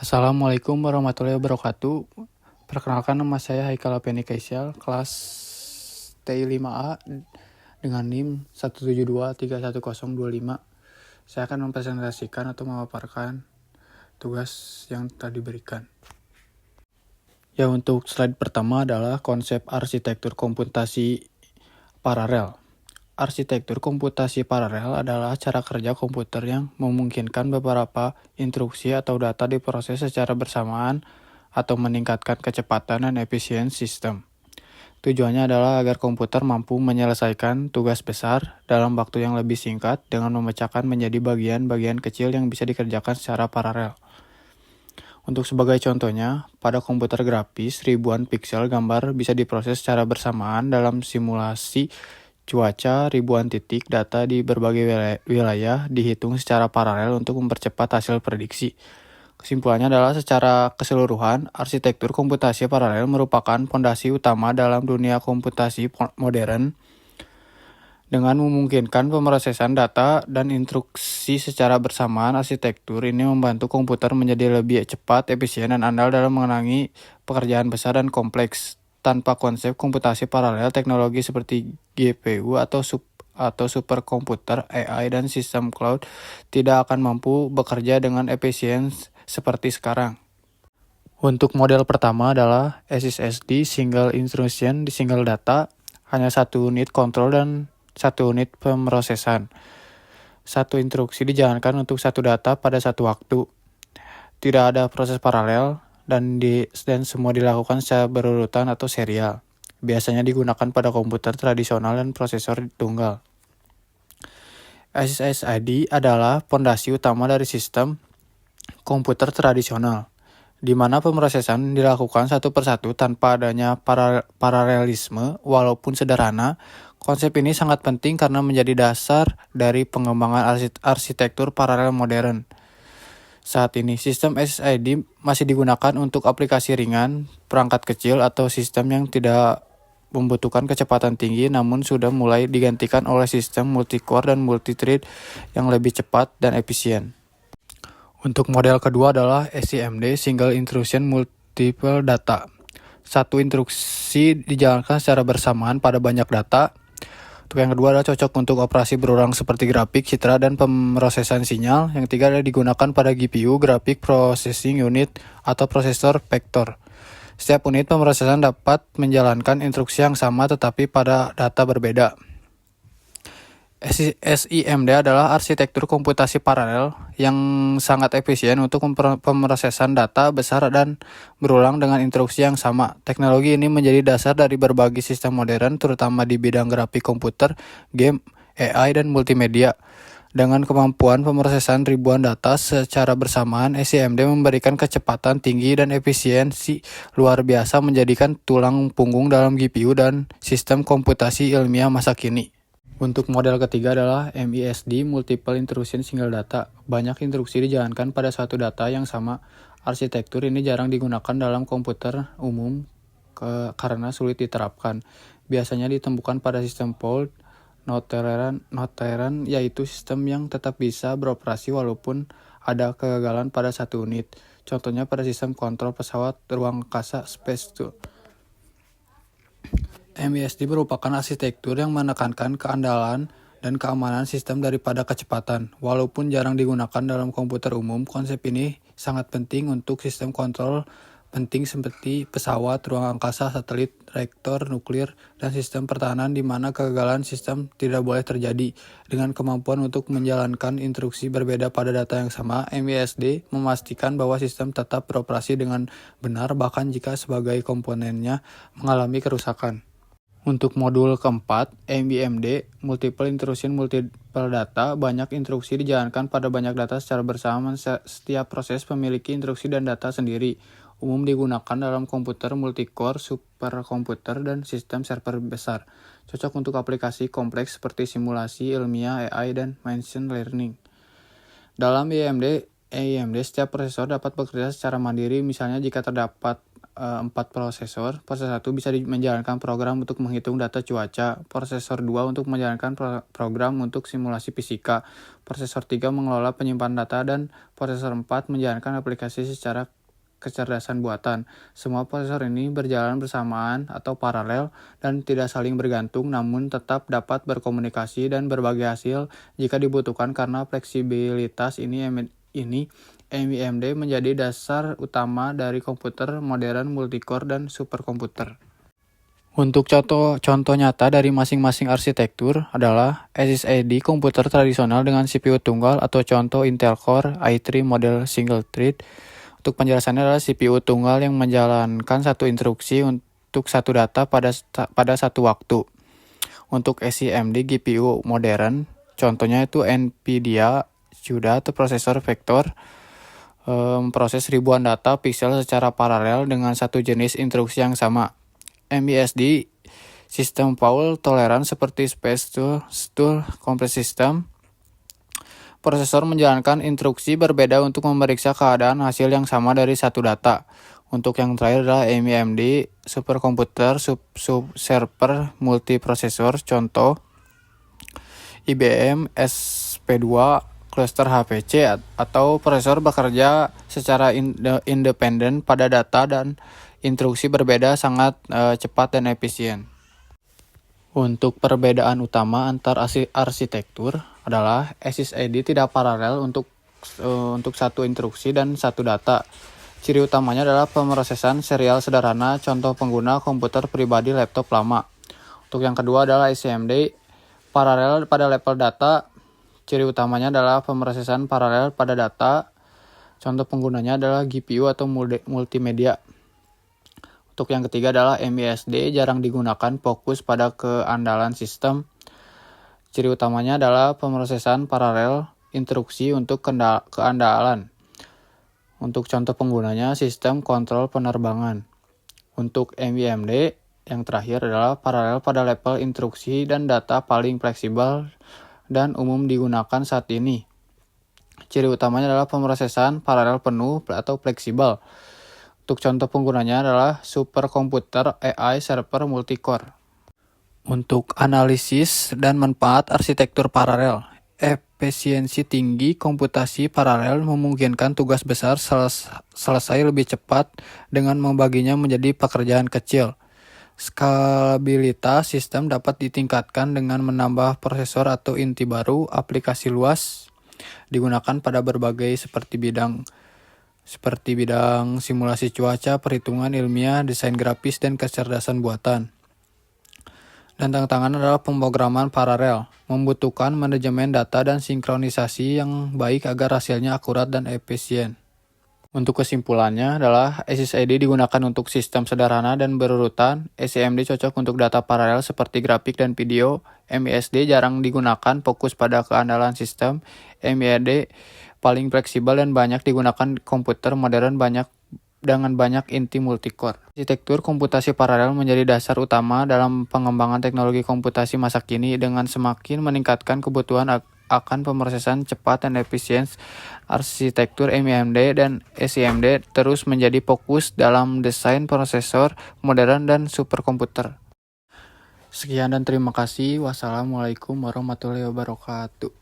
Assalamualaikum warahmatullahi wabarakatuh. Perkenalkan, nama saya Haikal Apeni Kaisial, kelas T5A dengan NIM 172311025. Saya akan mempresentasikan atau memaparkan tugas yang telah diberikan. Ya, untuk slide pertama adalah konsep arsitektur komputasi paralel. Arsitektur komputasi paralel adalah cara kerja komputer yang memungkinkan beberapa instruksi atau data diproses secara bersamaan atau meningkatkan kecepatan dan efisiensi sistem. Tujuannya adalah agar komputer mampu menyelesaikan tugas besar dalam waktu yang lebih singkat dengan memecahkan menjadi bagian-bagian kecil yang bisa dikerjakan secara paralel. Untuk sebagai contohnya, pada komputer grafis, ribuan piksel gambar bisa diproses secara bersamaan dalam simulasi cuaca. Ribuan titik data di berbagai wilayah dihitung secara paralel untuk mempercepat hasil prediksi. Kesimpulannya adalah secara keseluruhan, arsitektur komputasi paralel merupakan fondasi utama dalam dunia komputasi modern dengan memungkinkan pemrosesan data dan instruksi secara bersamaan. Arsitektur ini membantu komputer menjadi lebih cepat, efisien, dan andal dalam menangani pekerjaan besar dan kompleks. Tanpa konsep komputasi paralel, teknologi seperti GPU atau superkomputer, AI, dan sistem cloud tidak akan mampu bekerja dengan efisien seperti sekarang. Untuk model pertama adalah SSD, Single Instruction Single Data, hanya satu unit kontrol dan satu unit pemrosesan. Satu instruksi dijalankan untuk satu data pada satu waktu. Tidak ada proses paralel dan semua dilakukan secara berurutan atau serial. Biasanya digunakan pada komputer tradisional dan prosesor tunggal. SSD adalah fondasi utama dari sistem komputer tradisional, di mana pemrosesan dilakukan satu persatu tanpa adanya paralelisme. Walaupun sederhana, konsep ini sangat penting karena menjadi dasar dari pengembangan arsitektur paralel modern. Saat ini, sistem SSD masih digunakan untuk aplikasi ringan, perangkat kecil, atau sistem yang tidak membutuhkan kecepatan tinggi, namun sudah mulai digantikan oleh sistem multi-core dan multi-thread yang lebih cepat dan efisien. Untuk model kedua adalah SIMD, Single Instruction Multiple Data. Satu instruksi dijalankan secara bersamaan pada banyak data. Untuk yang kedua adalah cocok untuk operasi berulang seperti grafik, citra, dan pemrosesan sinyal. Yang ketiga adalah digunakan pada GPU, Graphic Processing Unit, atau prosesor vektor. Setiap unit pemrosesan dapat menjalankan instruksi yang sama tetapi pada data berbeda. SIMD adalah arsitektur komputasi paralel yang sangat efisien untuk pemrosesan data besar dan berulang dengan instruksi yang sama. Teknologi ini menjadi dasar dari berbagai sistem modern, terutama di bidang grafik komputer, game, AI, dan multimedia. Dengan kemampuan pemrosesan ribuan data secara bersamaan, SIMD memberikan kecepatan tinggi dan efisiensi luar biasa, menjadikan tulang punggung dalam GPU dan sistem komputasi ilmiah masa kini. Untuk model ketiga adalah MISD, Multiple Instruction Single Data. Banyak instruksi dijalankan pada satu data yang sama. Arsitektur ini jarang digunakan dalam komputer umum karena sulit diterapkan. Biasanya ditemukan pada sistem fault tolerant, yaitu sistem yang tetap bisa beroperasi walaupun ada kegagalan pada satu unit. Contohnya pada sistem kontrol pesawat ruang angkasa Space Tool. MISD merupakan arsitektur yang menekankan keandalan dan keamanan sistem daripada kecepatan. Walaupun jarang digunakan dalam komputer umum, konsep ini sangat penting untuk sistem kontrol penting seperti pesawat, ruang angkasa, satelit, reaktor nuklir, dan sistem pertahanan, di mana kegagalan sistem tidak boleh terjadi. Dengan kemampuan untuk menjalankan instruksi berbeda pada data yang sama, MISD memastikan bahwa sistem tetap beroperasi dengan benar bahkan jika sebagai komponennya mengalami kerusakan. Untuk modul keempat, MIMD, Multiple Instruction Multiple Data, banyak instruksi dijalankan pada banyak data secara bersamaan. Setiap proses memiliki instruksi dan data sendiri. Umum digunakan dalam komputer multi-core, superkomputer, dan sistem server besar. Cocok untuk aplikasi kompleks seperti simulasi ilmiah, AI, dan machine learning. Dalam EIMD, setiap prosesor dapat bekerja secara mandiri. Misalnya jika terdapat 4 prosesor. Prosesor 1 bisa menjalankan program untuk menghitung data cuaca. Prosesor 2 untuk menjalankan program untuk simulasi fisika. Prosesor 3 mengelola penyimpanan data dan prosesor 4 menjalankan aplikasi secara kecerdasan buatan. Semua prosesor ini berjalan bersamaan atau paralel dan tidak saling bergantung, namun tetap dapat berkomunikasi dan berbagi hasil jika dibutuhkan. Karena fleksibilitas ini NVMe menjadi dasar utama dari komputer modern multicore dan superkomputer. Untuk contoh nyata dari masing-masing arsitektur adalah SSD komputer tradisional dengan CPU tunggal atau contoh Intel Core i3 model single thread. Untuk penjelasannya adalah CPU tunggal yang menjalankan satu instruksi untuk satu data pada satu waktu. Untuk SIMD GPU modern, contohnya itu NVIDIA CUDA atau prosesor vektor, proses ribuan data piksel secara paralel dengan satu jenis instruksi yang sama. MBSD sistem fault tolerant seperti Space Tool Complex System. Prosesor menjalankan instruksi berbeda untuk memeriksa keadaan hasil yang sama dari satu data. Untuk yang terakhir adalah AMD superkomputer server multiprosesor, contoh IBM SP2 cluster HPC atau prosesor bekerja secara independen pada data dan instruksi berbeda, sangat cepat dan efisien. Untuk perbedaan utama antar arsitektur adalah SSD tidak paralel untuk satu instruksi dan satu data. Ciri utamanya adalah pemrosesan serial sederhana, contoh pengguna komputer pribadi laptop lama. Untuk yang kedua adalah SIMD paralel pada level data. Ciri utamanya adalah pemrosesan paralel pada data. Contoh penggunanya adalah GPU atau multimedia. Untuk yang ketiga adalah MBSD, jarang digunakan, fokus pada keandalan sistem. Ciri utamanya adalah pemrosesan paralel instruksi untuk keandalan. Untuk contoh penggunanya sistem kontrol penerbangan. Untuk NVMe yang terakhir adalah paralel pada level instruksi dan data, paling fleksibel dan umum digunakan saat ini. Ciri utamanya adalah pemrosesan paralel penuh atau fleksibel. Untuk contoh penggunanya adalah superkomputer AI server multicore. Untuk analisis dan manfaat arsitektur paralel, efisiensi tinggi komputasi paralel memungkinkan tugas besar selesai lebih cepat dengan membaginya menjadi pekerjaan kecil. Skalabilitas sistem dapat ditingkatkan dengan menambah prosesor atau inti baru. Aplikasi luas digunakan pada berbagai seperti bidang simulasi cuaca, perhitungan ilmiah, desain grafis, dan kecerdasan buatan. Dan tantangan adalah pemrograman paralel, membutuhkan manajemen data dan sinkronisasi yang baik agar hasilnya akurat dan efisien. Untuk kesimpulannya adalah SSD digunakan untuk sistem sederhana dan berurutan, SIMD cocok untuk data paralel seperti grafik dan video, MBSD jarang digunakan, fokus pada keandalan sistem, MBSD paling fleksibel dan banyak digunakan komputer modern dengan banyak inti multicore. Arsitektur komputasi paralel menjadi dasar utama dalam pengembangan teknologi komputasi masa kini. Dengan semakin meningkatkan kebutuhan akan pemrosesan cepat dan efisien, arsitektur AMD dan SIMD terus menjadi fokus dalam desain prosesor modern dan superkomputer. Sekian dan terima kasih. Wassalamualaikum warahmatullahi wabarakatuh.